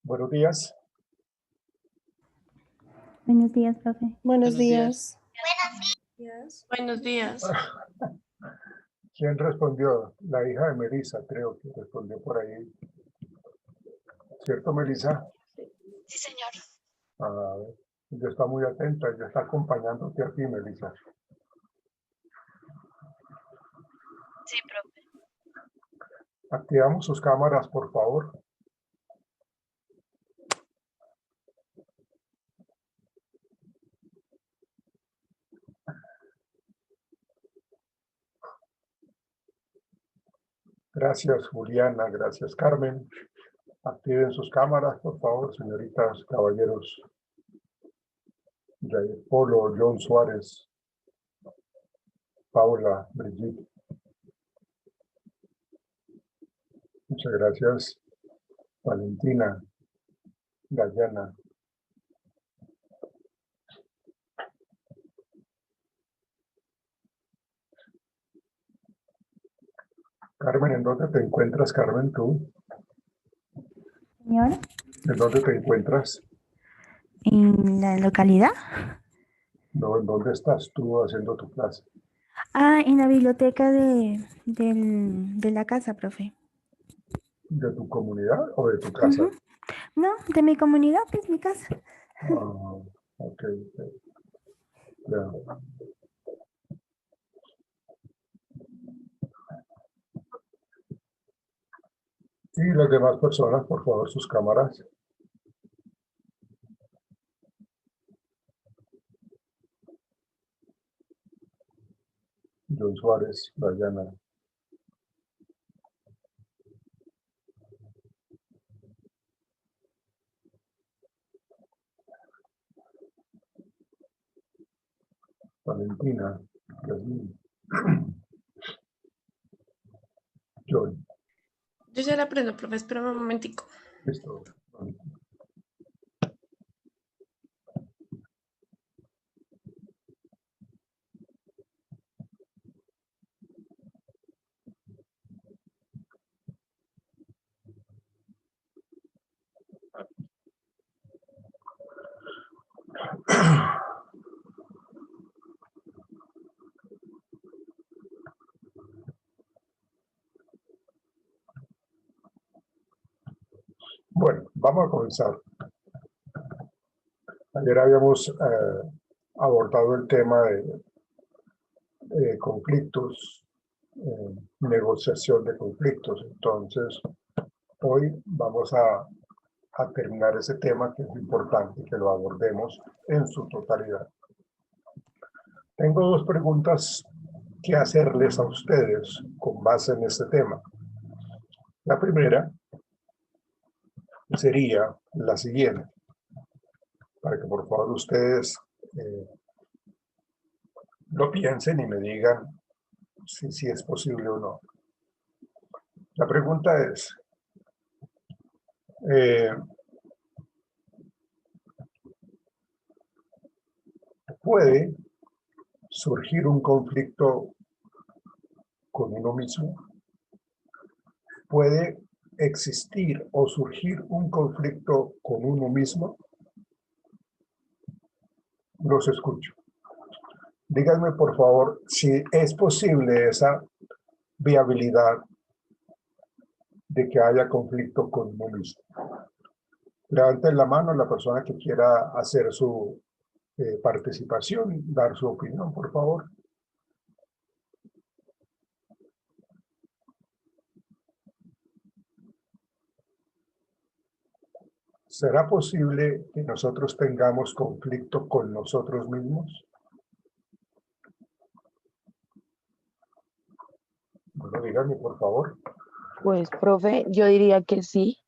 Buenos días. Buenos días, profe. Buenos días. Buenos días. ¿Quién respondió? La hija de Melissa, creo que respondió por ahí. ¿Cierto, Melissa? Sí, señor. Ella está muy atenta, ella está acompañándote aquí, Melissa. Sí, profe. Activamos sus cámaras, por favor. Gracias, Juliana. Gracias, Carmen. Activen sus cámaras, por favor, señoritas, caballeros. Jair Polo, John Suárez, Paula, Brigitte. Muchas gracias, Valentina, Dayana. Carmen, ¿en dónde te encuentras, Carmen, tú? Señor, ¿En dónde te encuentras? ¿en la localidad? No, ¿en dónde estás tú haciendo tu clase? En la biblioteca de la casa, profe. ¿De tu comunidad o de tu casa? No, de mi comunidad, es mi casa. Ok. Ya. Y las demás personas, por favor, sus cámaras. John Suárez, Dayana. Valentina, Yasmín. John. Yo ya la aprendo, profe, espérame un momentico. Listo. Bueno, vamos a comenzar. Ayer habíamos abordado el tema de conflictos, negociación de conflictos. Entonces, hoy vamos a terminar ese tema, que es importante que lo abordemos en su totalidad. Tengo dos preguntas que hacerles a ustedes con base en este tema. La primera sería la siguiente, para que por favor ustedes lo piensen y me digan si es posible o no. La pregunta es, ¿puede surgir un conflicto con uno mismo? ¿Puede existir o surgir un conflicto con uno mismo? Los escucho. Díganme, por favor, si es posible esa viabilidad de que haya conflicto con uno mismo. Levanten la mano la persona que quiera hacer su participación, dar su opinión, por favor. ¿Será posible que nosotros tengamos conflicto con nosotros mismos? Bueno, díganme, por favor. Pues, profe, yo diría que sí.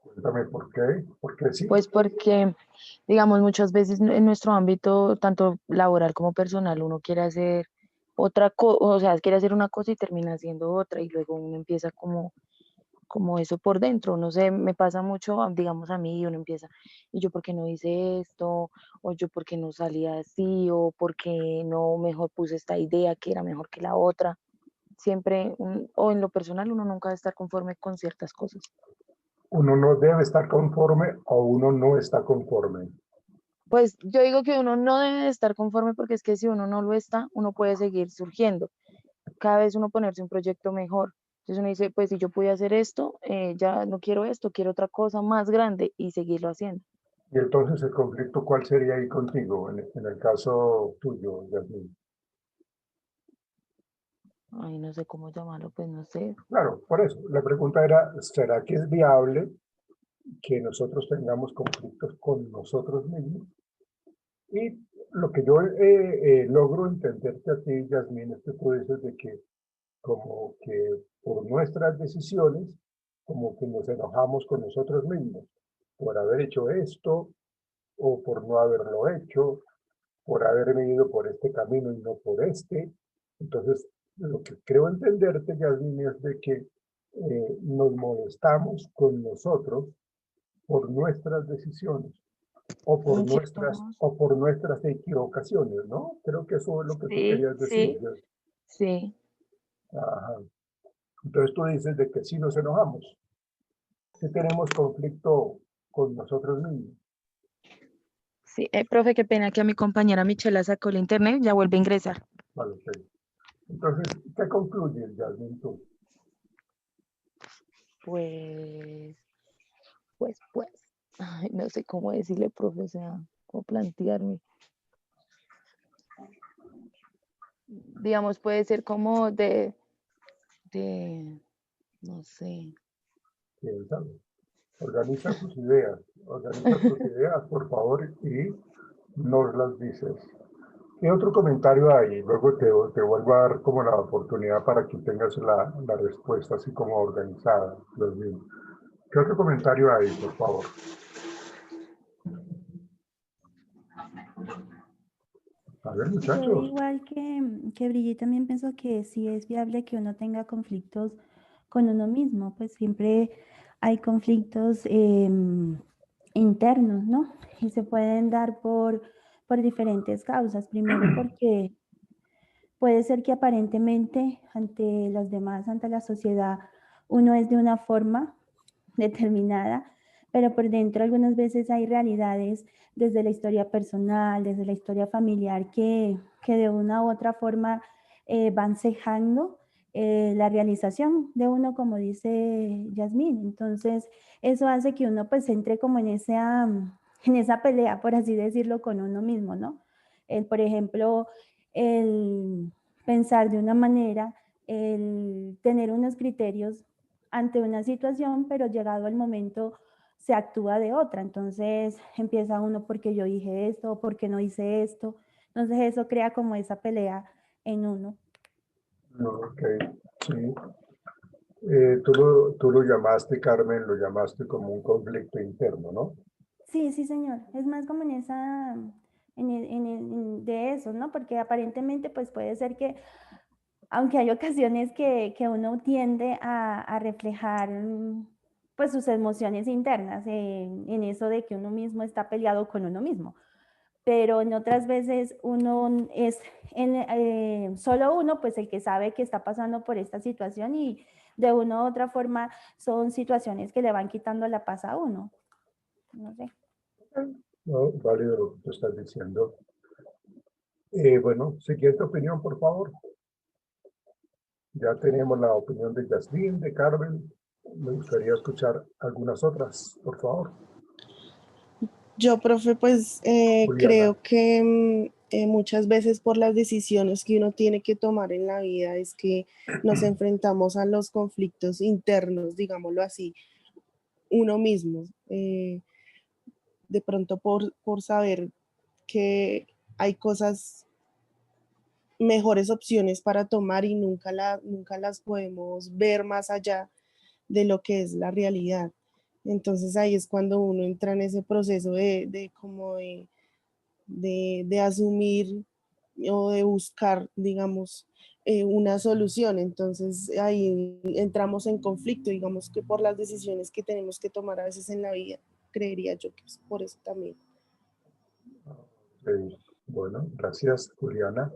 Cuéntame por qué. ¿Por qué sí? Pues porque, digamos, muchas veces en nuestro ámbito, tanto laboral como personal, uno quiere hacer otra cosa, o sea, quiere hacer una cosa y termina haciendo otra, y luego uno empieza como eso por dentro. No sé, me pasa mucho, digamos, a mí, uno empieza, y yo por qué no hice esto, o yo por qué no salí así, o por qué no mejor puse esta idea que era mejor que la otra. Siempre, o en lo personal, uno nunca va a estar conforme con ciertas cosas. uno no debe estar conforme o uno no está conforme. Pues yo digo que uno no debe de estar conforme porque es que si uno no lo está, uno puede seguir surgiendo. Cada vez uno ponerse un proyecto mejor. Entonces uno dice, pues si yo pude hacer esto, ya no quiero esto, quiero otra cosa más grande y seguirlo haciendo. Y entonces el conflicto, ¿cuál sería ahí contigo, en el caso tuyo, Yasmín? Ay, no sé cómo llamarlo, pues no sé. Claro, por eso. La pregunta era, ¿será que es viable que nosotros tengamos conflictos con nosotros mismos? Y lo que yo logro entenderte a ti, Yasmín, es que tú dices de que como que por nuestras decisiones, como que nos enojamos con nosotros mismos, por haber hecho esto o por no haberlo hecho, por haberme ido por este camino y no por este. Entonces, lo que creo entenderte, Yasmín, es de que nos molestamos con nosotros por nuestras decisiones En cierto modo, o por nuestras equivocaciones, ¿no? Creo que eso es lo que tú sí, querías decir. sí, sí, Ajá. Entonces tú dices de que sí nos enojamos, sí tenemos conflicto con nosotros mismos. sí. Profe, qué pena que a mi compañera Michela sacó el internet, ya vuelve a ingresar. Vale, ok. Entonces, ¿qué concluyes, Yasmín, tú? Pues, pues, ay, no sé cómo decirle, profe, o sea, cómo plantearme. Digamos, puede ser como no sé. Piénsalo. Organiza tus ideas, por favor, y nos las dices. ¿Qué otro comentario hay? Luego te vuelvo a dar como la oportunidad para que tengas la respuesta así como organizada. ¿Qué otro comentario hay, por favor? A ver, Yo muchachos. igual que Brigitte también pienso que sí es viable que uno tenga conflictos con uno mismo, pues siempre hay conflictos internos, ¿no? Y se pueden dar por diferentes causas. Primero porque puede ser que aparentemente ante los demás, ante la sociedad, uno es de una forma determinada, pero por dentro algunas veces hay realidades desde la historia personal, desde la historia familiar, que de una u otra forma van cejando la realización de uno, como dice Yasmín. Entonces, eso hace que uno pues entre como en esa pelea, por así decirlo, con uno mismo, ¿no? Por ejemplo, el pensar de una manera, el tener unos criterios ante una situación, pero llegado el momento se actúa de otra. Entonces empieza uno porque yo dije esto, porque no hice esto. Entonces eso crea como esa pelea en uno. Ok, sí. Tú lo llamaste, Carmen, lo llamaste como un conflicto interno, ¿no? Sí, sí, señor. Es más como en esa, de eso, ¿no? Porque aparentemente pues puede ser que, aunque hay ocasiones que uno tiende a reflejar pues sus emociones internas en eso de que uno mismo está peleado con uno mismo. Pero en otras veces uno es solo uno, pues el que sabe que está pasando por esta situación y de una u otra forma son situaciones que le van quitando la paz a uno. No sé. No, válido lo que tú estás diciendo. Bueno, siguiente opinión, por favor. Ya tenemos la opinión de Yasmín, de Carmen. Me gustaría escuchar algunas otras, por favor. Yo, profe, pues Juliana. creo que muchas veces por las decisiones que uno tiene que tomar en la vida es que nos enfrentamos a los conflictos internos, digámoslo así, uno mismo. De pronto por saber que hay cosas, mejores opciones para tomar y nunca las podemos ver más allá de lo que es la realidad. Entonces ahí es cuando uno entra en ese proceso de asumir o de buscar, digamos, una solución. Entonces ahí entramos en conflicto, digamos que por las decisiones que tenemos que tomar a veces en la vida, creería yo que es por eso también. Bueno, gracias, Juliana.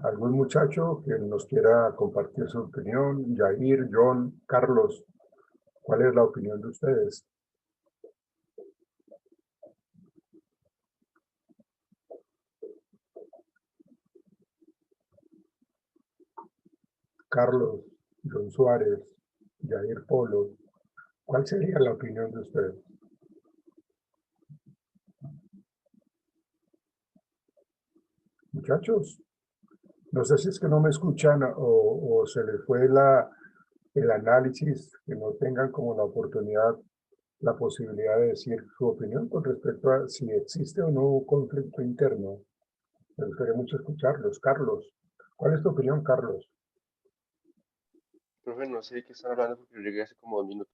¿Algún muchacho que nos quiera compartir su opinión? Yair, John, Carlos, ¿Cuál es la opinión de ustedes? Carlos, John Suárez, Jair Polo, ¿cuál sería la opinión de ustedes? Muchachos, no sé si es que no me escuchan o se les fue el análisis, que no tengan como la oportunidad, la posibilidad de decir su opinión con respecto a si existe o no un conflicto interno. Me gustaría mucho escucharlos. Carlos, ¿cuál es tu opinión, Carlos? Profe, no sé de qué están hablando porque yo llegué hace como 2 minutos.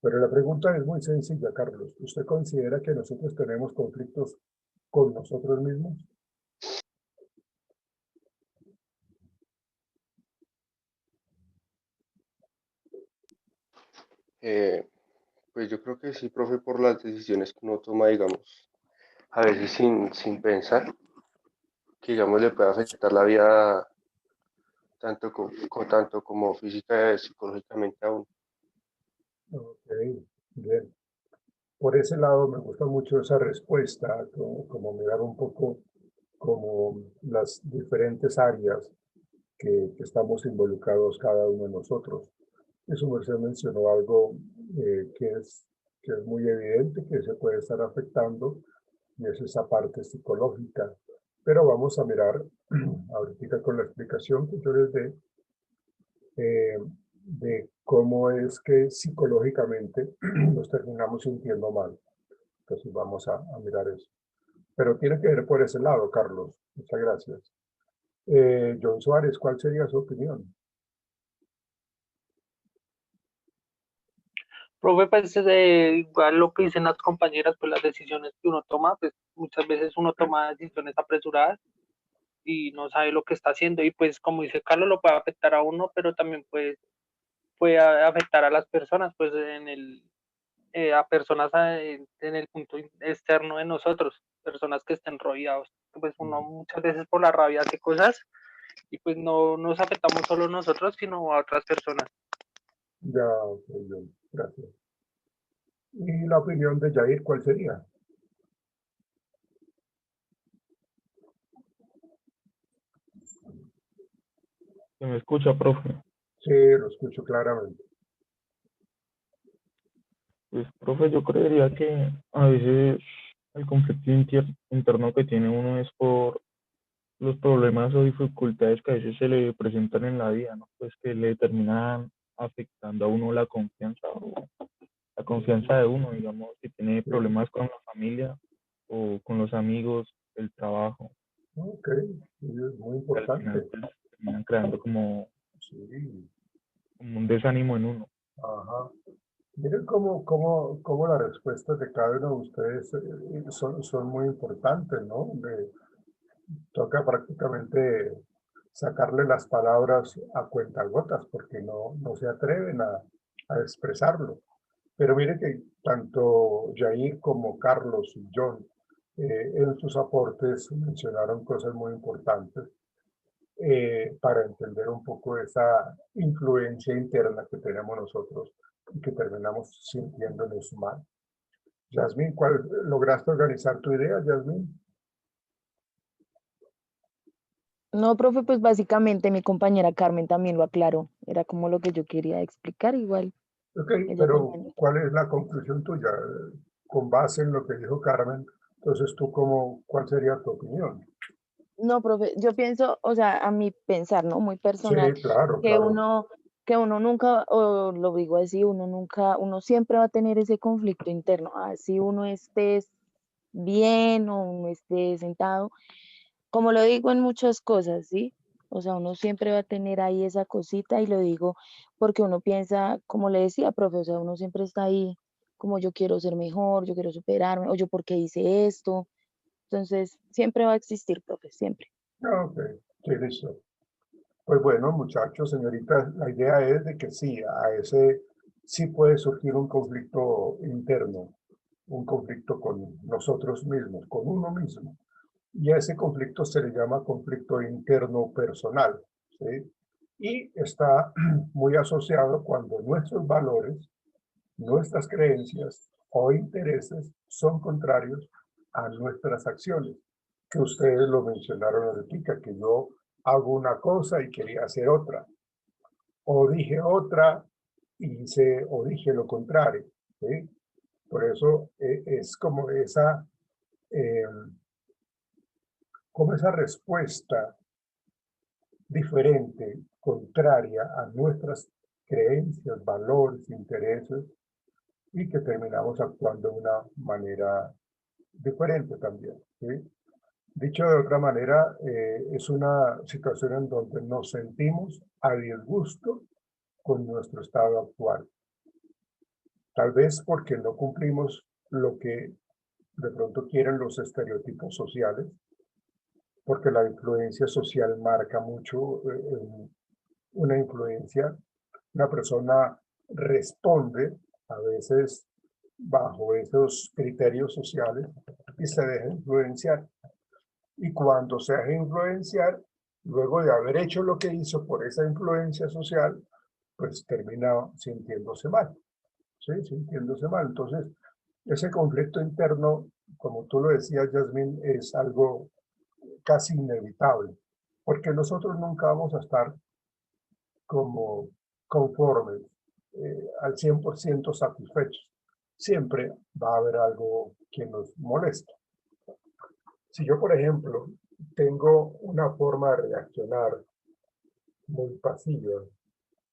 Pero la pregunta es muy sencilla, Carlos. ¿Usted considera que nosotros tenemos conflictos con nosotros mismos? Pues yo creo que sí, profe, por las decisiones que uno toma, digamos, a veces sin pensar, que digamos le puede afectar la vida tanto como física y psicológicamente a uno. Ok, bien. Por ese lado me gusta mucho esa respuesta, como mirar un poco como las diferentes áreas que estamos involucrados cada uno de nosotros. Eso Merced mencionó algo que es muy evidente, que se puede estar afectando, y es esa parte psicológica. Pero vamos a mirar ahorita con la explicación que yo les dé de cómo es que psicológicamente nos terminamos sintiendo mal. Entonces vamos a mirar eso. Pero tiene que ver por ese lado, Carlos. Muchas gracias. John Suárez, ¿cuál sería su opinión? Profe, pues igual lo que dicen las compañeras, pues las decisiones que uno toma, pues muchas veces uno toma decisiones apresuradas y no sabe lo que está haciendo y pues como dice Carlos, lo puede afectar a uno, pero también puede afectar a las personas, pues a personas en el punto externo de nosotros, personas que estén rodeados, pues uno muchas veces por la rabia hace cosas y pues no nos afectamos solo nosotros, sino a otras personas. Ya, bien, gracias. ¿Y la opinión de Jair cuál sería? ¿Se me escucha, profe? Sí, lo escucho claramente. Pues, profe, yo creería que a veces el conflicto interno que tiene uno es por los problemas o dificultades que a veces se le presentan en la vida, ¿no? Pues que le terminan afectando a uno la confianza o la confianza de uno, digamos, si tiene problemas con la familia o con los amigos, el trabajo, Ok, sí, es muy que al final importante. pues, terminan creando como Sí, un desánimo en uno. ajá. Miren cómo las respuestas de cada uno de ustedes son muy importantes, ¿no? Toca prácticamente sacarle las palabras a cuentagotas porque no se atreven a expresarlo. Pero mire que tanto Jair como Carlos y John en sus aportes mencionaron cosas muy importantes para entender un poco esa influencia interna que tenemos nosotros y que terminamos sintiéndonos mal. Yasmín, ¿cuál lograste organizar tu idea, Yasmín? No, profe, pues básicamente mi compañera Carmen también lo aclaró. Era como lo que yo quería explicar, igual. Ok, Ella pero también. ¿cuál es la conclusión tuya? Con base en lo que dijo Carmen, entonces tú ¿cuál sería tu opinión? No, profe, yo pienso, o sea, a mi pensar, ¿no? Muy Sí, personal, claro, que claro. uno, que uno nunca, o lo digo así, uno siempre va a tener ese conflicto interno, así uno esté bien o uno esté sentado, como lo digo en muchas cosas, ¿sí? O sea, uno siempre va a tener ahí esa cosita y lo digo porque uno piensa, como le decía, profe, o sea, uno siempre está ahí como yo quiero ser mejor, yo quiero superarme, o yo por qué hice esto. Entonces, siempre va a existir, profe, siempre. Ok, sí, listo. Pues bueno, muchachos, señoritas, la idea es de que sí, sí puede surgir un conflicto interno, un conflicto con nosotros mismos, con uno mismo. Y a ese conflicto se le llama conflicto interno personal, ¿sí? Y está muy asociado cuando nuestros valores nuestras creencias o intereses son contrarios a nuestras acciones, que ustedes lo mencionaron ahorita, que yo hago una cosa y quería hacer otra, o dije otra y hice o dije lo contrario, ¿sí? Por eso es eh, como esa respuesta diferente, contraria a nuestras creencias, valores, intereses, y que terminamos actuando de una manera diferente también, ¿sí? Dicho de otra manera, es una situación en donde nos sentimos a disgusto con nuestro estado actual. Tal vez porque no cumplimos lo que de pronto quieren los estereotipos sociales, porque la influencia social marca mucho una influencia. Una persona responde a veces bajo esos criterios sociales y se deja influenciar. Y cuando se deja influenciar, luego de haber hecho lo que hizo por esa influencia social, pues termina sintiéndose mal, ¿sí? Sintiéndose mal. Entonces, ese conflicto interno, como tú lo decías, Yasmín, es algo casi inevitable, porque nosotros nunca vamos a estar como conformes, al 100% satisfechos. Siempre va a haber algo que nos molesta. Si yo, por ejemplo, tengo una forma de reaccionar muy pasiva,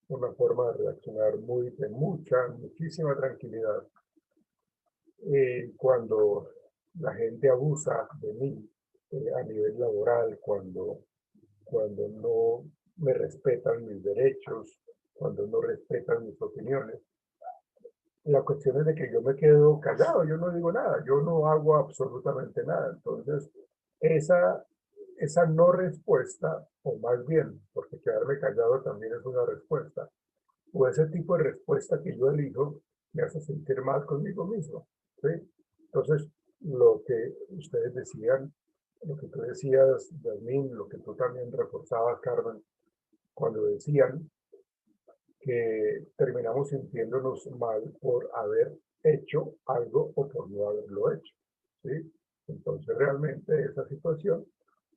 una forma de reaccionar de muchísima tranquilidad, cuando la gente abusa de mí a nivel laboral, cuando no me respetan mis derechos, cuando no respetan mis opiniones. La cuestión es de que yo me quedo callado, yo no digo nada, yo no hago absolutamente nada. Entonces, esa no respuesta, o más bien, porque quedarme callado también es una respuesta, o ese tipo de respuesta que yo elijo, me hace sentir mal conmigo mismo, ¿sí? Entonces, lo que ustedes decían, lo que tú decías, Yasmín, lo que tú también reforzabas, Carmen, cuando decían que terminamos sintiéndonos mal por haber hecho algo o por no haberlo hecho, ¿sí? Entonces, realmente esa situación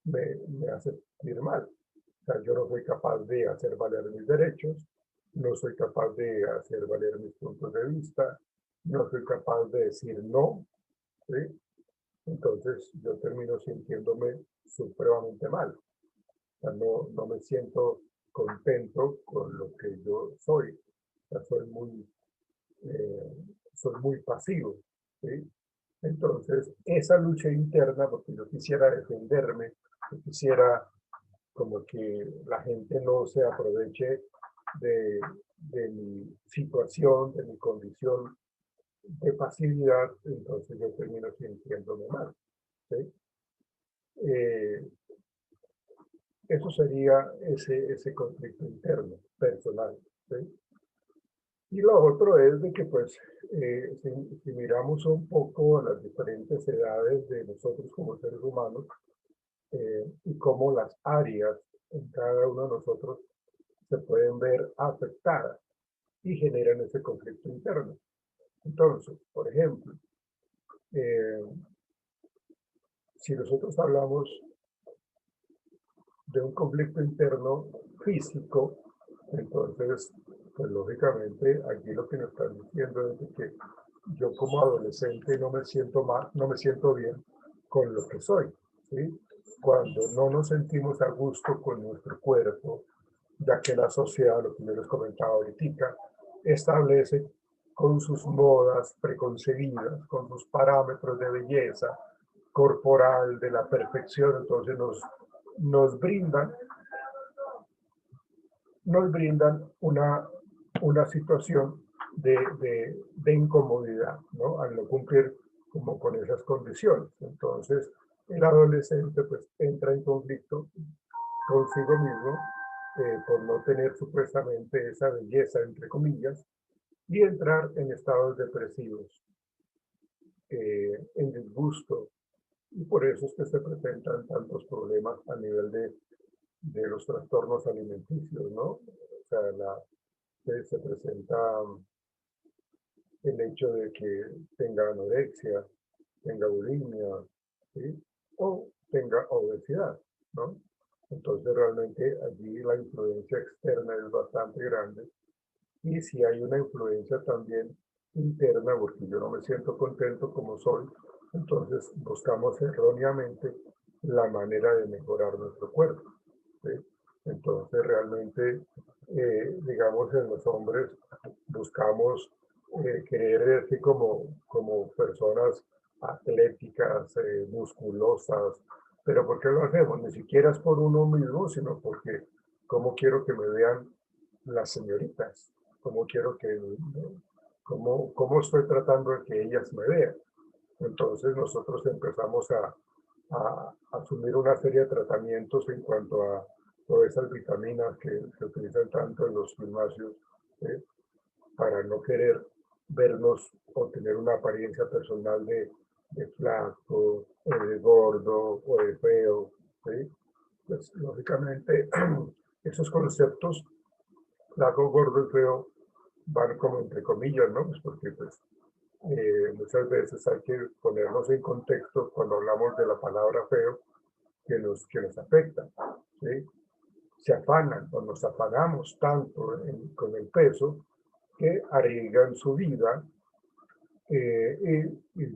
me hace sentir mal. O sea, yo no soy capaz de hacer valer mis derechos, no soy capaz de hacer valer mis puntos de vista, no soy capaz de decir no, ¿sí? Entonces yo termino sintiéndome supremamente mal. O sea, no me siento contento con lo que yo soy. O sea, soy muy pasivo, ¿sí? Entonces, esa lucha interna, porque yo quisiera defenderme, yo quisiera como que la gente no se aproveche de mi situación, de mi condición de pasividad, entonces yo termino sintiéndome mal, ¿sí? Eso sería ese conflicto interno, personal, ¿sí? Y lo otro es de que, pues, si miramos un poco las diferentes edades de nosotros como seres humanos, y cómo las áreas en cada uno de nosotros se pueden ver afectadas y generan ese conflicto interno. Entonces, por ejemplo, si nosotros hablamos de un conflicto interno físico, entonces, pues lógicamente aquí lo que nos están diciendo es de que yo como adolescente no me siento mal, no me siento bien con lo que soy, ¿sí? Cuando no nos sentimos a gusto con nuestro cuerpo, ya que la sociedad, lo que yo les comentaba ahorita, establece con sus modas preconcebidas, con sus parámetros de belleza corporal, de la perfección, entonces nos brindan una situación de incomodidad, ¿no? Al no cumplir como con esas condiciones. Entonces, el adolescente pues entra en conflicto consigo mismo por no tener supuestamente esa belleza, entre comillas, y entrar en estados depresivos, en disgusto, y por eso es que se presentan tantos problemas a nivel de los trastornos alimenticios, ¿no? O sea, se presenta el hecho de que tenga anorexia, tenga bulimia, ¿sí? O tenga obesidad, ¿no? Entonces realmente allí la influencia externa es bastante grande y si hay una influencia también interna, porque yo no me siento contento como soy, entonces buscamos erróneamente la manera de mejorar nuestro cuerpo, ¿sí? Entonces realmente, digamos, en los hombres buscamos querer verse como personas atléticas, musculosas, pero ¿por qué lo hacemos? Ni siquiera es por uno mismo, sino porque cómo quiero que me vean las señoritas, cómo quiero que, cómo estoy tratando de que ellas me vean. Entonces nosotros empezamos a asumir una serie de tratamientos en cuanto a todas esas vitaminas que se utilizan tanto en los gimnasios, ¿eh? Para no querer vernos o tener una apariencia personal de flaco, o de gordo, o de feo, ¿sí? Pues lógicamente esos conceptos, flaco, gordo y feo, van como entre comillas, ¿no? Pues porque pues muchas veces hay que ponernos en contexto cuando hablamos de la palabra feo que nos afecta, ¿sí? Se afanan o nos afanamos tanto con el peso que arriesgan su vida y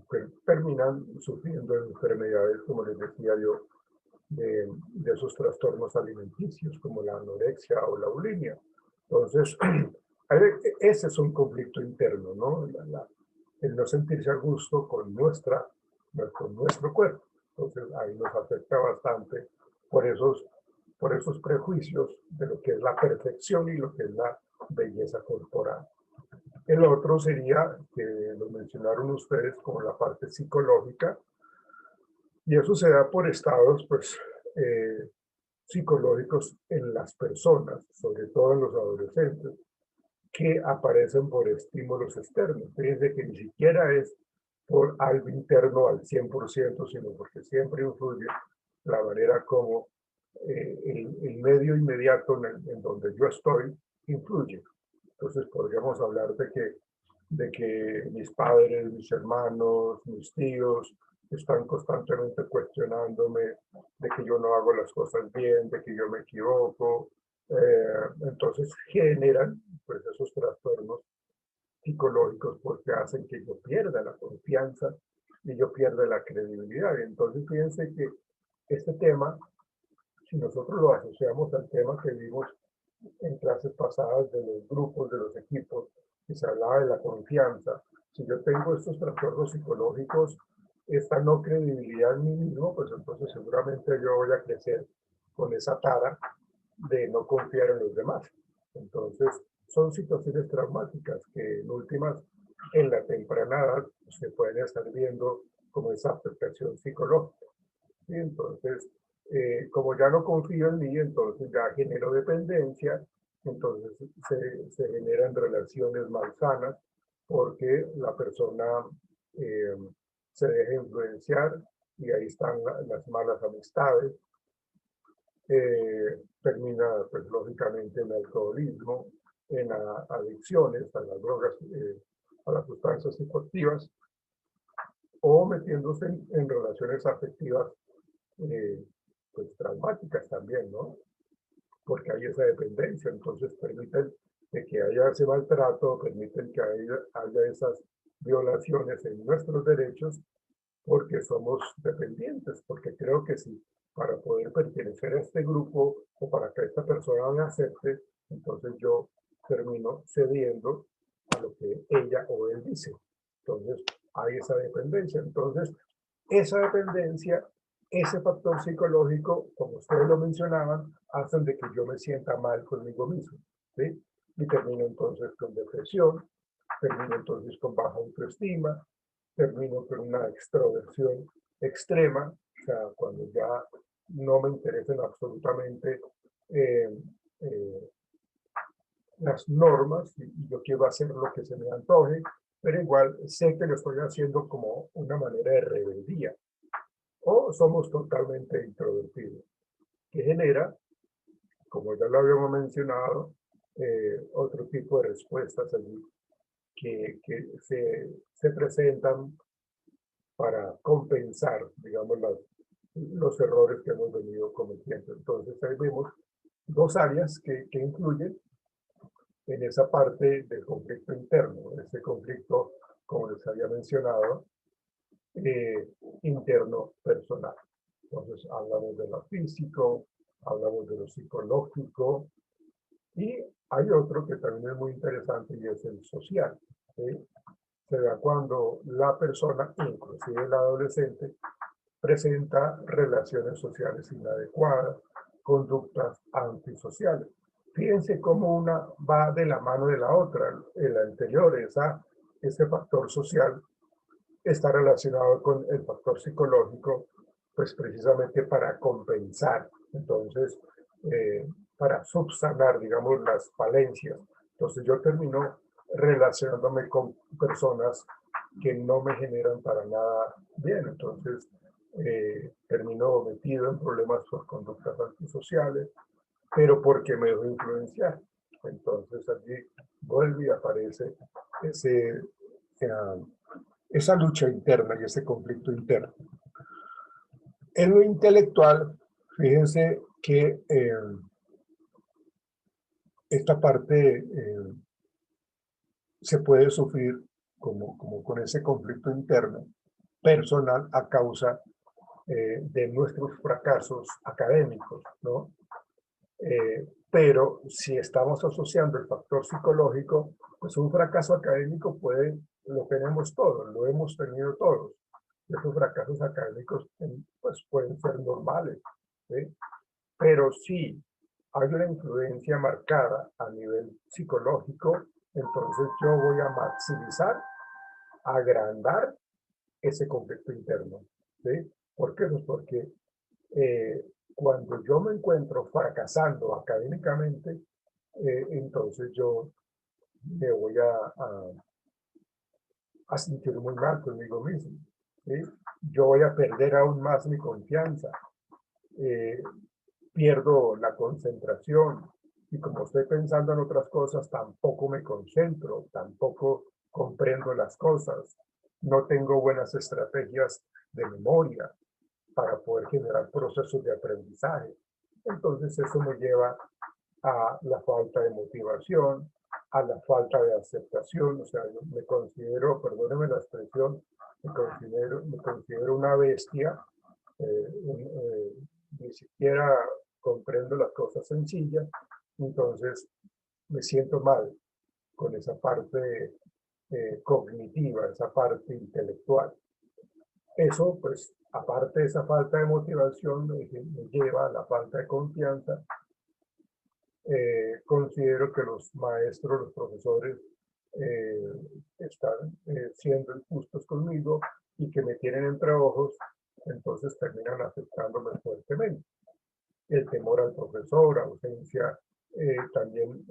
terminan sufriendo enfermedades, como les decía yo, de esos trastornos alimenticios como la anorexia o la bulimia. Entonces, ese es un conflicto interno, ¿no? El no sentirse a gusto con nuestro cuerpo. Entonces, ahí nos afecta bastante por esos prejuicios de lo que es la perfección y lo que es la belleza corporal. El otro sería, que lo mencionaron ustedes, como la parte psicológica, y eso se da por estados, pues, psicológicos en las personas, sobre todo en los adolescentes, que aparecen por estímulos externos. Fíjense que ni siquiera es por algo interno al 100%, sino porque siempre influye la manera como el medio inmediato en donde yo estoy influye. Entonces podríamos hablar de que mis padres, mis hermanos, mis tíos están constantemente cuestionándome de que yo no hago las cosas bien, de que yo me equivoco. Entonces generan pues esos trastornos psicológicos porque hacen que yo pierda la confianza y yo pierda la credibilidad. Entonces fíjense que este tema, si nosotros lo asociamos al tema que vimos en clases pasadas de los grupos, de los equipos, que se hablaba de la confianza, si yo tengo estos trastornos psicológicos, esta no credibilidad en mí mismo, pues entonces seguramente yo voy a crecer con esa tara de no confiar en los demás. Entonces, son situaciones traumáticas que en últimas, en la temprana edad, se pueden estar viendo como esa afectación psicológica. Y entonces, como ya no confío en mí, entonces ya genero dependencia, entonces se generan relaciones malsanas porque la persona eh, se deja influenciar y ahí están las malas amistades. Termina, pues lógicamente, en alcoholismo, en adicciones a las drogas, a las sustancias psicoactivas, o metiéndose en relaciones afectivas pues traumáticas también, ¿no? Porque hay esa dependencia, entonces permiten de que haya ese maltrato, permiten que haya esas violaciones en nuestros derechos porque somos dependientes, porque creo que sí, para poder pertenecer a este grupo o para que esta persona me acepte, entonces yo termino cediendo a lo que ella o él dice. Entonces hay esa dependencia. Entonces, esa dependencia, ese factor psicológico, como ustedes lo mencionaban, hacen de que yo me sienta mal conmigo mismo, ¿sí? Y termino entonces con depresión, termino entonces con baja autoestima, termino con una extroversión extrema, o sea, cuando ya no me interesan absolutamente eh, eh, las normas y yo quiero hacer lo que se me antoje, pero igual sé que lo estoy haciendo como una manera de rebeldía. O somos totalmente introvertidos, que genera, como ya lo habíamos mencionado, otro tipo de respuestas allí que se presentan para compensar, digamos, los errores que hemos venido cometiendo. Entonces ahí vemos dos áreas que influyen en esa parte del conflicto interno, ese conflicto, como les había mencionado, interno personal. Entonces hablamos de lo físico, hablamos de lo psicológico, y hay otro que también es muy interesante y es el social, ¿sí? Se da cuando la persona, inclusive el adolescente, presenta relaciones sociales inadecuadas, conductas antisociales. Fíjense cómo una va de la mano de la otra. El anterior, ese factor social, está relacionado con el factor psicológico, pues precisamente para compensar. Entonces, para subsanar, digamos, las falencias. Entonces yo termino relacionándome con personas que no me generan para nada bien. Entonces termino metido en problemas por conductas antisociales, pero porque me dejo influenciar. Entonces allí vuelve y aparece esa lucha interna y ese conflicto interno. En lo intelectual, fíjense que esta parte se puede sufrir como con ese conflicto interno personal a causa de nuestros fracasos académicos, ¿no? Pero si estamos asociando el factor psicológico, pues un fracaso académico lo tenemos todos, lo hemos tenido todos. Esos fracasos académicos pues pueden ser normales, ¿sí? Pero si hay una influencia marcada a nivel psicológico, entonces yo voy a maximizar, agrandar ese conflicto interno, ¿sí? ¿Por qué? Pues porque cuando yo me encuentro fracasando académicamente, entonces yo me voy a sentir muy mal conmigo mismo, ¿sí? Yo voy a perder aún más mi confianza, pierdo la concentración, y como estoy pensando en otras cosas, tampoco me concentro, tampoco comprendo las cosas, no tengo buenas estrategias de memoria para poder generar procesos de aprendizaje. Entonces eso me lleva a la falta de motivación, a la falta de aceptación. O sea, yo me considero, perdónenme la expresión, me considero una bestia, ni siquiera comprendo las cosas sencillas, entonces me siento mal con esa parte cognitiva, esa parte intelectual. Eso, pues, aparte de esa falta de motivación, me lleva a la falta de confianza. Considero que los maestros, los profesores, están siendo injustos conmigo y que me tienen entre ojos, entonces terminan afectándome fuertemente. El temor al profesor, ausencia también,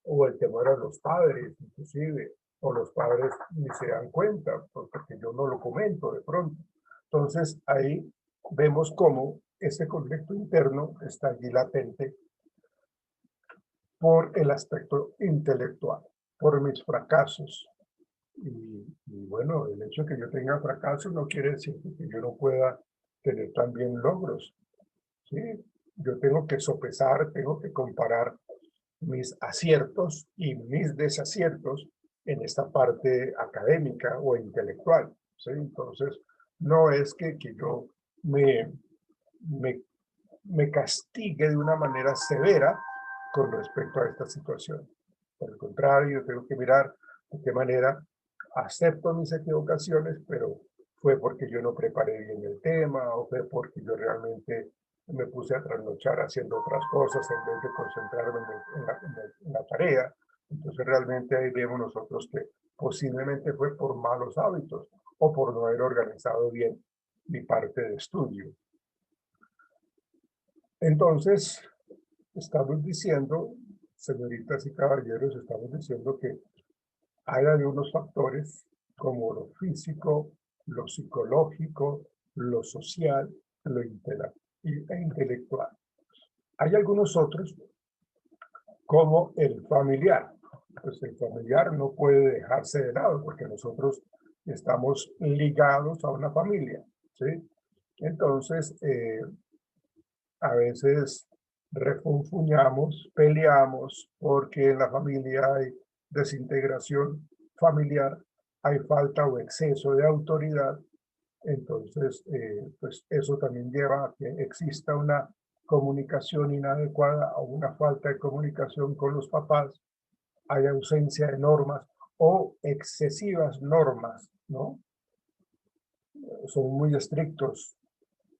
o el temor a los padres, inclusive, o los padres ni se dan cuenta, porque yo no lo comento de pronto. Entonces, ahí vemos cómo ese conflicto interno está allí latente por el aspecto intelectual, por mis fracasos. Y bueno, el hecho de que yo tenga fracasos no quiere decir que yo no pueda tener también logros, ¿sí? Yo tengo que sopesar, tengo que comparar mis aciertos y mis desaciertos en esta parte académica o intelectual, ¿sí? Entonces, no es que yo me castigue de una manera severa con respecto a esta situación. Por el contrario, yo tengo que mirar de qué manera acepto mis equivocaciones, pero fue porque yo no preparé bien el tema, o fue porque yo realmente me puse a trasnochar haciendo otras cosas en vez de concentrarme en la tarea. Entonces realmente ahí vemos nosotros que posiblemente fue por malos hábitos o por no haber organizado bien mi parte de estudio. Entonces, estamos diciendo, señoritas y caballeros, estamos diciendo que hay algunos factores como lo físico, lo psicológico, lo social, lo intelectual. Hay algunos otros como el familiar. pues el familiar no puede dejarse de lado porque nosotros estamos ligados a una familia, ¿sí? Entonces, a veces refunfuñamos, peleamos porque en la familia hay desintegración familiar, hay falta o exceso de autoridad. Entonces, pues eso también lleva a que exista una comunicación inadecuada o una falta de comunicación con los papás, hay ausencia de normas o excesivas normas, ¿no? Son muy estrictos.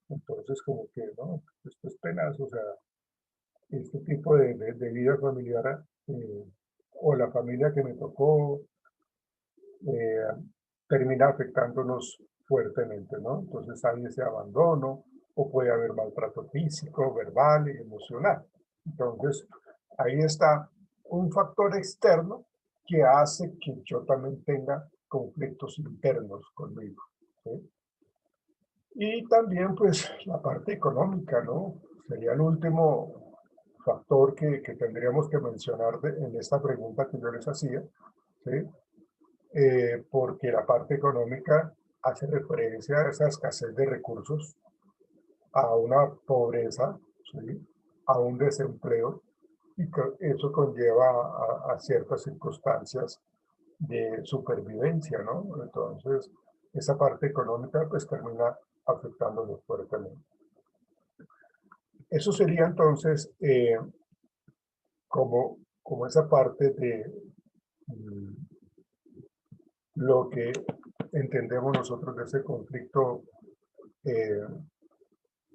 Entonces, como que, ¿no? Esto es penaz, o sea, este tipo de vida familiar o la familia que me tocó eh, termina afectándonos fuertemente, ¿no? Entonces hay ese abandono o puede haber maltrato físico, verbal y emocional. Entonces, ahí está un factor externo que hace que yo también tenga conflictos internos conmigo, ¿sí? Y también, pues, la parte económica, ¿no? Sería el último factor que tendríamos que mencionar en esta pregunta que yo les hacía, ¿sí? Porque la parte económica hace referencia a esa escasez de recursos, a una pobreza, ¿sí? A un desempleo, y que eso conlleva a ciertas circunstancias de supervivencia, ¿no? Entonces, esa parte económica pues termina afectándonos fuertemente. Eso sería entonces como esa parte de lo que entendemos nosotros de ese conflicto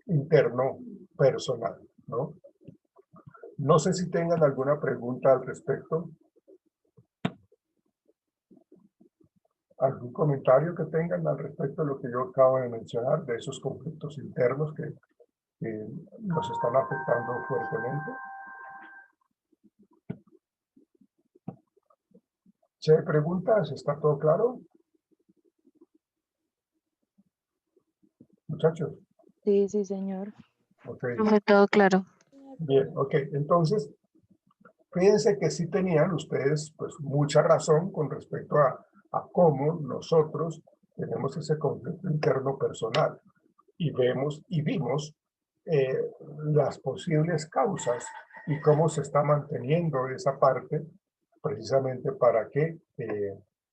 interno personal, ¿no? No sé si tengan alguna pregunta al respecto. ¿Algún comentario que tengan al respecto de lo que yo acabo de mencionar, de esos conflictos internos que nos están afectando fuertemente? Si hay preguntas, ¿está todo claro? Muchachos. Sí, sí, señor. Okay. Profe, todo claro. Bien, ok. Entonces, fíjense que sí tenían ustedes pues mucha razón con respecto a cómo nosotros tenemos ese conflicto interno personal y vemos y vimos las posibles causas y cómo se está manteniendo esa parte precisamente para que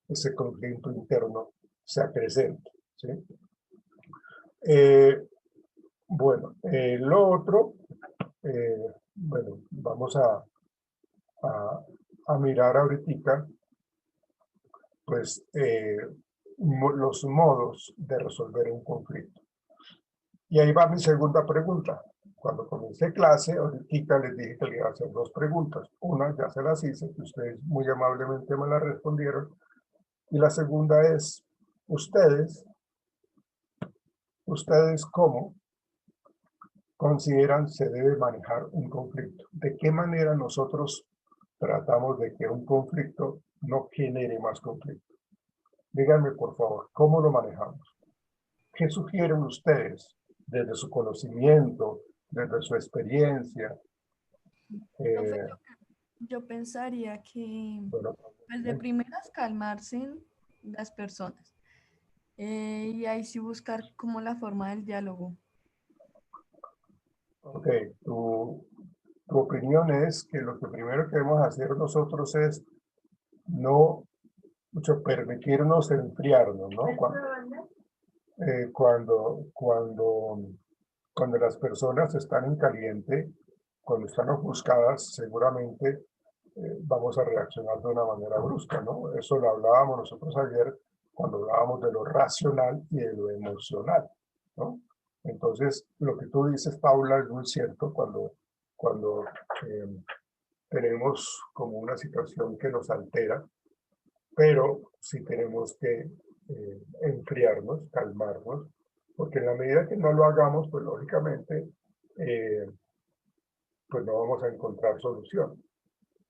ese conflicto interno sea presente, ¿sí? Bueno, lo otro, bueno, vamos a mirar ahorita, pues, los modos de resolver un conflicto. Y ahí va mi segunda pregunta. Cuando comencé clase, ahorita les dije que le iba a hacer dos preguntas. Una ya se las hice, que ustedes muy amablemente me la respondieron. Y la segunda es, ¿ustedes cómo consideran se debe manejar un conflicto? ¿De qué manera nosotros tratamos de que un conflicto no genere más conflicto? Díganme, por favor, ¿cómo lo manejamos? ¿Qué sugieren ustedes desde su conocimiento, desde su experiencia? Profe, yo pensaría que, Bueno, pues de primeras, calmarse las personas. Y ahí sí buscar como la forma del diálogo. ok, tu opinión es que lo que primero que debemos hacer nosotros es no permitirnos enfriarnos, ¿no? Cuando las personas están en caliente, cuando están ofuscadas, seguramente vamos a reaccionar de una manera brusca, ¿no? Eso lo hablábamos nosotros ayer cuando hablábamos de lo racional y de lo emocional, ¿no? Entonces, lo que tú dices, Paula, es muy cierto cuando tenemos como una situación que nos altera, pero sí tenemos que enfriarnos, calmarnos, porque en la medida que no lo hagamos, pues lógicamente, pues no vamos a encontrar solución.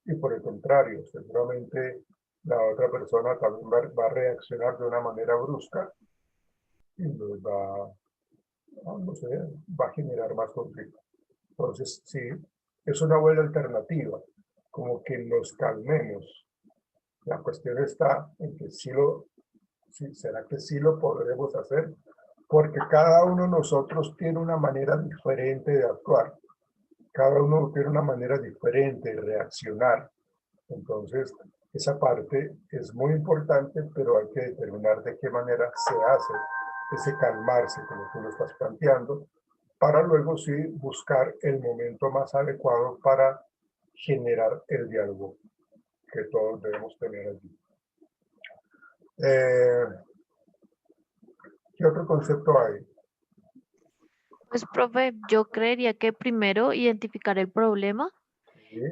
Y por el contrario, seguramente la otra persona también va a reaccionar de una manera brusca y nos no sé, va a generar más conflicto. Entonces, sí, es una buena alternativa, como que nos calmemos, La cuestión está en que ¿será que sí lo podremos hacer? Porque cada uno de nosotros tiene una manera diferente de actuar. Cada uno tiene una manera diferente de reaccionar. Entonces, esa parte es muy importante, pero hay que determinar de qué manera se hace ese calmarse, como tú lo estás planteando, para luego sí buscar el momento más adecuado para generar el diálogo que todos debemos tener allí. ¿Qué otro concepto hay? Pues, profe, yo creería que primero identificar el problema,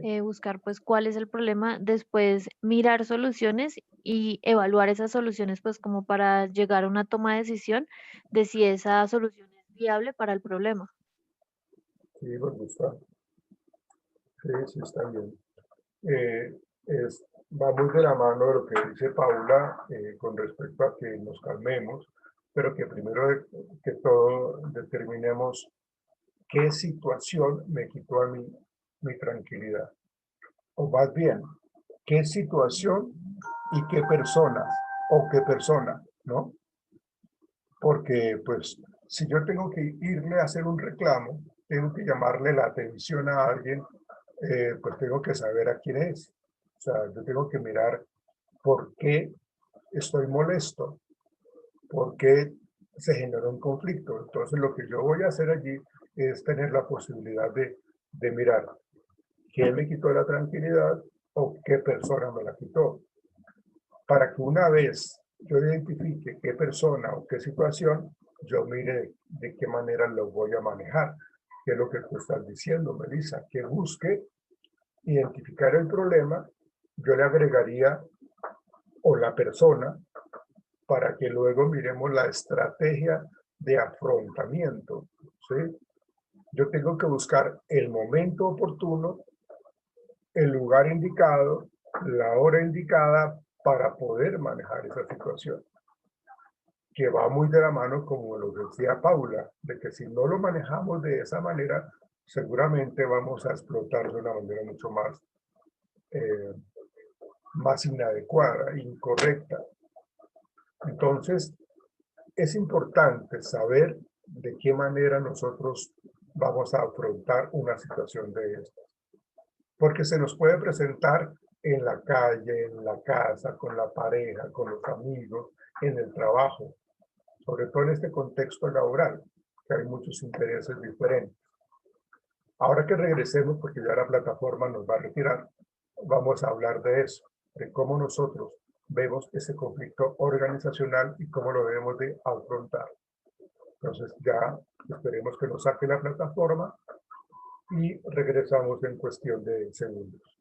Sí. buscar pues cuál es el problema, después mirar soluciones y evaluar esas soluciones pues como para llegar a una toma de decisión de si esa solución es viable para el problema. Sí, me gusta. Sí, está bien. Va muy de la mano de lo que dice Paula con respecto a que nos calmemos, pero que primero que todo determinemos qué situación me quitó a mí mi tranquilidad. O más bien, qué situación y qué personas o qué persona, ¿no? Porque pues si yo tengo que irle a hacer un reclamo, tengo que llamarle la atención a alguien, pues tengo que saber a quién es. O sea, yo tengo que mirar por qué estoy molesto, por qué se generó un conflicto. Entonces lo que yo voy a hacer allí es tener la posibilidad de mirar quién me quitó la tranquilidad o qué persona me la quitó. Para que una vez yo identifique qué persona o qué situación, yo mire de qué manera lo voy a manejar. Que es lo que tú estás diciendo, Melissa, que busque identificar el problema, yo le agregaría o la persona para que luego miremos la estrategia de afrontamiento, ¿sí? Yo tengo que buscar el momento oportuno, el lugar indicado, la hora indicada para poder manejar esa situación, que va muy de la mano, como lo decía Paula, de que si no lo manejamos de esa manera, seguramente vamos a explotar de una manera mucho más inadecuada, incorrecta. Entonces, es importante saber de qué manera nosotros vamos a afrontar una situación de estas. Porque se nos puede presentar en la calle, en la casa, con la pareja, con los amigos, en el trabajo, sobre todo en este contexto laboral, que hay muchos intereses diferentes. Ahora que regresemos, porque ya la plataforma nos va a retirar, vamos a hablar de eso, de cómo nosotros vemos ese conflicto organizacional y cómo lo debemos de afrontar. Entonces ya esperemos que nos saque la plataforma y regresamos en cuestión de segundos.